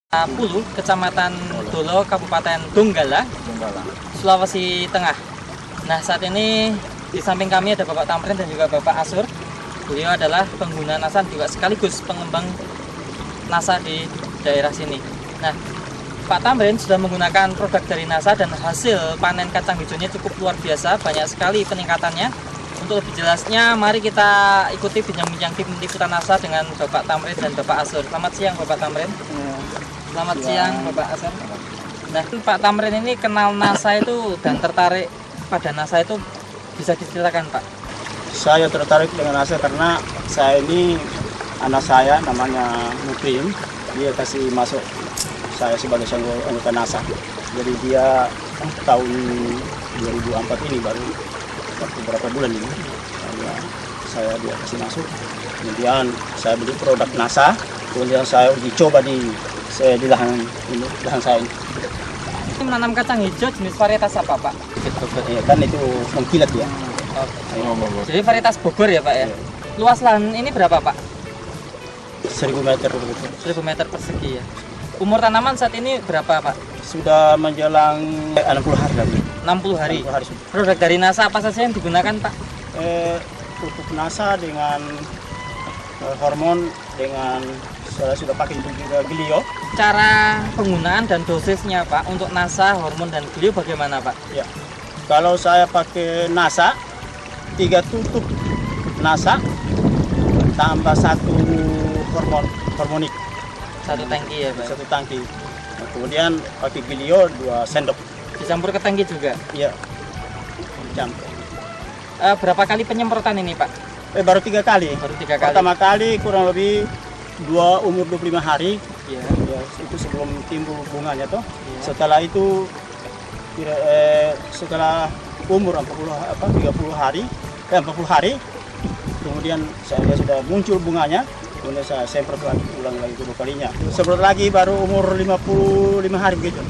Pulu, Kecamatan Dolo, Kabupaten Donggala, Sulawesi Tengah. Nah, saat ini di samping kami ada Bapak Tamrin dan juga Bapak Asur. Beliau adalah pengguna NASA juga sekaligus pengembang NASA di daerah sini. Nah, Pak Tamrin sudah menggunakan produk dari NASA dan hasil panen kacang hijaunya cukup luar biasa, banyak sekali peningkatannya. Untuk lebih jelasnya, mari kita ikuti bincang-bincang tim liputan NASA dengan Bapak Tamrin dan Bapak Asur. Selamat siang, Bapak Tamrin. Selamat siang, Bapak Asur. Nah, Pak Tamrin ini kenal NASA itu dan tertarik pada NASA itu bisa diceritakan, Pak? Saya tertarik dengan NASA karena saya ini anak saya namanya Mukrim, dia kasih masuk saya sebagai anggota NASA. Jadi dia tahun 2004 ini baru beberapa bulan ini dia kasih masuk. Kemudian saya beli produk NASA, kemudian saya uji coba di lahan saya ini. Ini menanam kacang hijau jenis varietas apa, Pak? Ya, kan itu mengkilat ya. Jadi varietas Bogor ya, Pak ya? Luas lahan ini berapa, Pak? 1000 meter. 1000 meter persegi ya. Umur tanaman saat ini berapa, Pak? Sudah menjelang 60 hari lagi. 60 hari. 60 hari sudah. Produk dari NASA apa saja yang digunakan, Pak? Pupuk NASA dengan hormon, dengan saya sudah pakai juga Glio. Cara penggunaan dan dosisnya, Pak, untuk NASA, hormon dan Glio bagaimana, Pak? Ya, kalau saya pakai NASA 3 tutup NASA tambah 1 hormonik. 1 tangki ya, Pak? 1 tangki. Nah, kemudian pakai Glio 2 sendok. Dicampur ke tangki juga? Iya, dicampur. Berapa kali penyemprotan ini, Pak? Baru 3 kali. Baru 3 kali. Pertama kali kurang lebih umur 25 hari. Ya. Ya, itu sebelum timbul bunganya toh. Ya. Setelah itu setelah umur 30 hari, 40 hari, kemudian dia sudah muncul bunganya. Kemudian saya semprot lagi, ulang lagi kedua kalinya. Semprot lagi baru umur 55 hari begitu.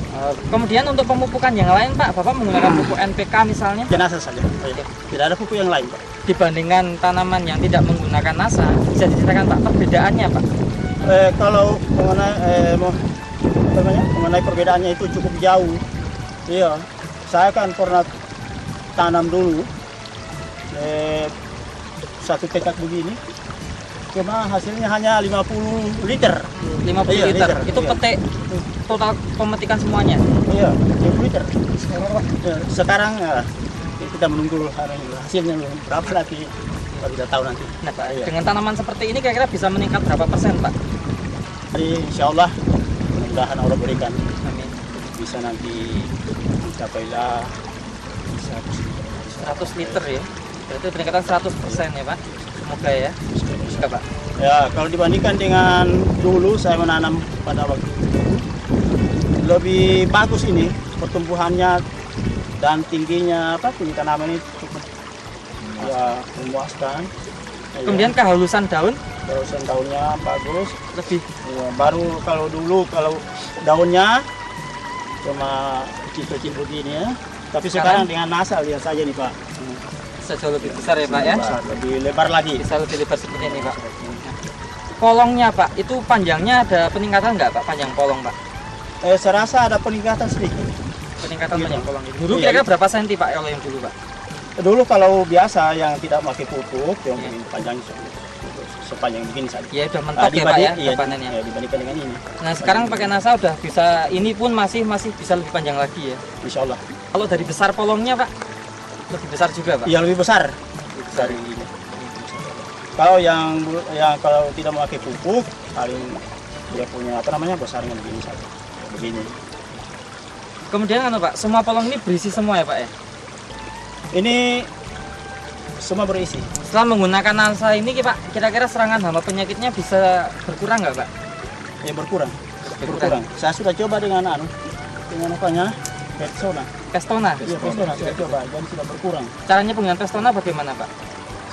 Kemudian untuk pemupukan yang lain, Pak, Bapak menggunakan pupuk NPK misalnya? NASA saja. Tidak ada pupuk yang lain, Pak. Dibandingkan tanaman yang tidak menggunakan NASA, bisa diceritakan, Pak, perbedaannya, Pak? Kalau mengenai perbedaannya itu cukup jauh. Iya, saya kan pernah tanam dulu 1 petak begini. Cuma hasilnya hanya 50 liter. 50 liter. Itu iya. petik total pemetikan semuanya? Iya, 50 liter. Sekarang kita menunggu hasilnya berapa nanti, kita tidak tahu nanti. Nah, Pak, dengan tanaman seperti ini kira-kira bisa meningkat berapa persen, Pak? Jadi insya Allah, mudah-mudahan Allah berikan. Amin. Bisa nanti mencapailah 100 liter ya? Berarti peningkatan 100% ya, Pak? Semoga ya. Semoga, Pak. Ya, kalau dibandingkan dengan dulu saya menanam pada waktu itu, lebih bagus ini pertumbuhannya dan tingginya tinggi tanaman ini cukup ya memuaskan. Kemudian kehalusan daun? Kehalusan daunnya bagus. Lebih. Ya, baru kalau dulu daunnya cuma kecil-kecil begini ya. Tapi sekarang dengan NASA lihat saja nih, Pak. Bisa jauh lebih besar ya, Pak ya? Lebih lebar lagi. Bisa lebih lebar seperti ini, Pak. Polongnya, Pak, itu panjangnya ada peningkatan nggak, Pak? Panjang polong, Pak? Saya rasa ada peningkatan sedikit. Peningkatan Gitu. panjang polong. Dulu Iya, kira-kira berapa senti, Pak, kalau yang dulu, Pak? Dulu kalau biasa yang tidak pakai pupuk, yang panjang sepanjang begini saja. Ya udah mentok ya, Pak ya, iya, panennya. ya, dibandingkan dengan ini. Nah, sekarang pakai NASA udah bisa, ini pun masih bisa lebih panjang lagi ya. Insya Allah. Kalau dari besar polongnya, Pak, lebih besar juga, Pak? Yang lebih besar. Dari ini. Kalau yang kalau tidak memakai pupuk, paling dia punya besarnya begini saja. Begini. Kemudian Pak, semua polong ini berisi semua ya, Pak ya? Ini semua berisi. Setelah menggunakan NASA ini, Pak, kira-kira serangan hama penyakitnya bisa berkurang nggak, Pak? Ya berkurang. Saya sudah coba dengan Pestona. Pestona? Iya, Pestona saya coba dan sudah berkurang. Caranya penggunaan Pestona bagaimana, Pak?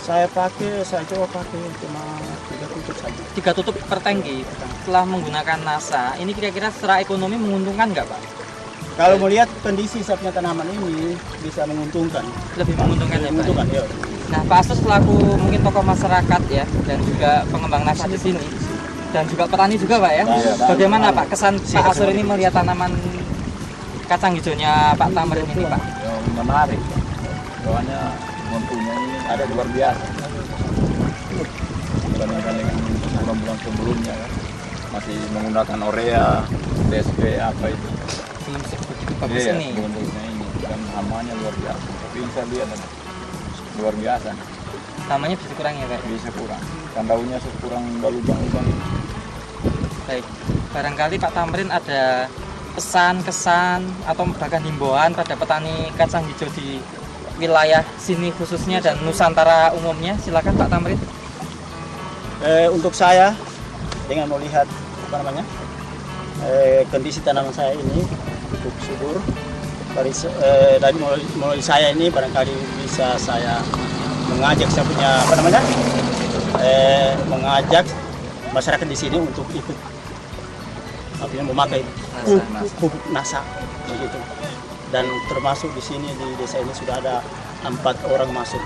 Saya coba pakai cuma 3 tutup saja. 3 tutup per tangki. Setelah menggunakan NASA, ini kira-kira secara ekonomi menguntungkan nggak, Pak? Kalau melihat kondisi saya tanaman ini bisa menguntungkan. Lebih menguntungkan ya, Pak? Menguntungkan, ya. Nah, Pak Asur selaku mungkin tokoh masyarakat ya, dan juga pengembang NASA di sini, dan juga petani juga Pak ya. Iya, Bagaimana Pak kesan Pak Asur ini melihat tanaman kacang hijaunya Pak Tamrin ini Pak? Yang menarik, soalnya mempunyai ada luar biasa. Dibandingkan dengan bulan-bulan sebelumnya kan, masih menggunakan urea, DSP apa itu. Belum sebegitu bagus Iya, ini. belum bagusnya ini dan hamanya luar biasa. Tapi bisa lihat ada luar biasa. Namanya bisa kurang ya Pak? Bisa kurang. Kan daunnya kurang lubang-lubang. Baik, barangkali Pak Tamrin ada pesan, kesan, atau bahkan himbauan pada petani kacang hijau di wilayah sini khususnya dan Nusantara umumnya. Silakan Pak Tamrin. Untuk saya dengan melihat kondisi tanaman saya ini cukup subur. Dari mulai saya ini barangkali bisa saya mengajak saya punya mengajak masyarakat di sini untuk ikut memakai pupuk NASA begitu. Dan termasuk di sini di desa ini sudah ada 4 orang masuk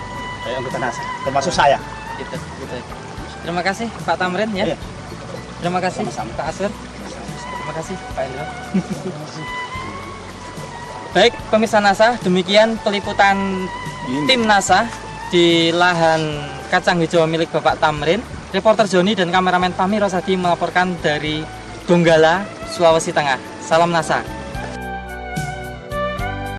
anggota NASA, termasuk saya. Gitu. Terima kasih Pak Tamrin ya. Iya. Terima kasih Sama-sama. Pak Asur. Terima kasih Pak Indro. Baik, pemirsa NASA, demikian peliputan tim NASA di lahan kacang hijau milik Bapak Tamrin. Reporter Joni dan kameramen Fahmi Rosadi melaporkan dari Donggala, Sulawesi Tengah. Salam NASA.